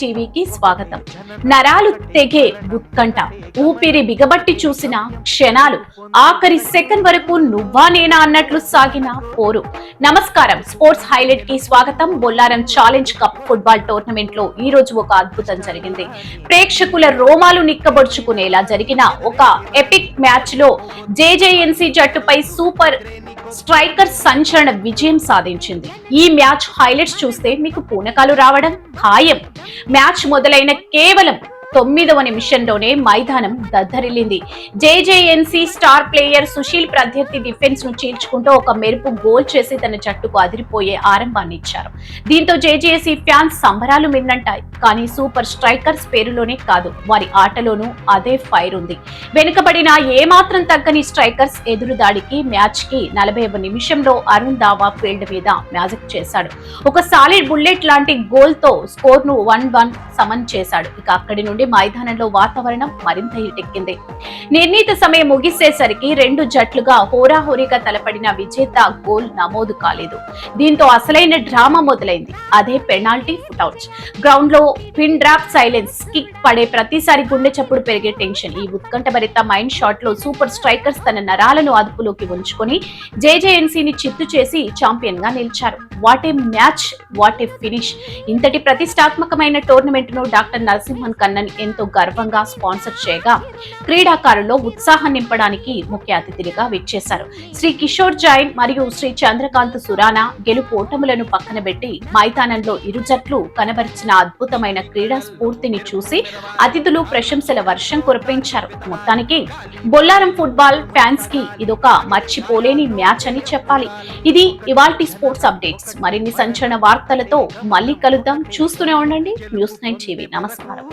టీవీకి స్వాగతం. నరాలు తెగే ఉత్కంఠ, ఊపిరి బిగబట్టి చూసిన క్షణాలు, ఆఖరి సెకండ్ వరకు నువ్వా నేనా అన్నట్లు సాగిన పోరు. నమస్కారం, స్పోర్ట్స్ హైలైట్ కి స్వాగతం. Bollaram challenge cup football tournament లో ఈ రోజు ఒక అద్భుతం జరిగింది. ప్రేక్షకుల రోమాలు నిక్కబొడుచుకునేలా జరిగిన ఒక ఎపిక్ మ్యాచ్ లో జేజేఎన్సీ జట్టుపై సూపర్ స్ట్రైకర్ సంచలన విజయం సాధించింది. ఈ మ్యాచ్ హైలైట్స్ చూస్తే మీకు పూనకాలు రావడం ఖాయం. మ్యాచ్ మొదలైన కేవలం 9వ నిమిషంలోనే మైదానం దద్దరిల్లింది. జేజేఎన్సీ స్టార్ ప్లేయర్ సుశీల్ ప్రత్యర్థి డిఫెన్స్ ను చీల్చుకుంటూ ఒక మెరుపు గోల్ చేసి తన జట్టుకు అదిరిపోయే ఆరంభాన్ని ఇచ్చారు. దీంతో జేజేఎన్సీ ఫ్యాన్స్ సంబరాలు మిన్నంటాయి. కానీ సూపర్ స్ట్రైకర్స్ పేరులోనే కాదు, వారి ఆటలోనూ అదే ఫైర్ ఉంది. వెనుకబడిన ఏమాత్రం తగ్గని స్ట్రైకర్స్ ఎదురుదాడికి మ్యాచ్ కి 40వ నిమిషంలో అరుణ్ దావా ఫీల్డ్ మీద మ్యాజిక్ చేశాడు. ఒక సాలిడ్ బుల్లెట్ లాంటి గోల్ తో స్కోర్ ను 1-1 సమన్ చేశాడు. ఇక అక్కడి నుండి మైదానంలో వాతావరణం మరింత హీటెక్కింది. నిర్ణీత సమయం ముగిసేసరికి రెండు జట్లుగా హోరాహోరీగా తలపడిన విజేత గోల్ నమోదు కాలేదు. దీంతో అసలైన డ్రామా మొదలైంది. అదే పెనాల్టీ ఫుట్అవుట్స్. గ్రౌండ్ లో పిన్ డ్రాప్ సైలెన్స్. కిక్ పడే ప్రతిసారి గుండె చప్పుడు పెరిగే టెన్షన్. ఈ ఉత్కంఠభరిత మైండ్ షాట్ లో సూపర్ స్ట్రైకర్స్ తన నరాలను అదుపులోకి ఉంచుకొని జేజేఎన్సీని చిత్తు చేసి ఛాంపియన్ గా నిలిచారు. What a match, what a finish. ఇంతటి ప్రతిష్టాత్మకమైన టోర్నమెంట్ ను డాక్టర్ నరసింహన్ కన్నన్ ఎంతో గర్వంగా స్పాన్సర్ చేయగా క్రీడాకారుల్లో ఉత్సాహం నింపడానికి ముఖ్య అతిథులుగా విచ్చేశారు. శ్రీ కిషోర్ జైన్ మరియు శ్రీ చంద్రకాంత్ సురానా గెలుపు ఓటములను పక్కన పెట్టి మైదానంలో ఇరు జట్లు కనబరిచిన అద్భుతమైన క్రీడా స్ఫూర్తిని చూసి అతిథులు ప్రశంసల వర్షం కురిపించారు. మొత్తానికి బొల్లారం ఫుట్బాల్ ఫ్యాన్స్ కి ఇదొక మర్చిపోలేని మ్యాచ్ అని చెప్పాలి. ఇది ఇవాల్టి స్పోర్ట్స్ అప్డేట్స్. మరిన్ని సంచలన వార్తలతో మళ్ళీ కలుద్దాం. చూస్తూనే ఉండండి News9 TV. నమస్కారం.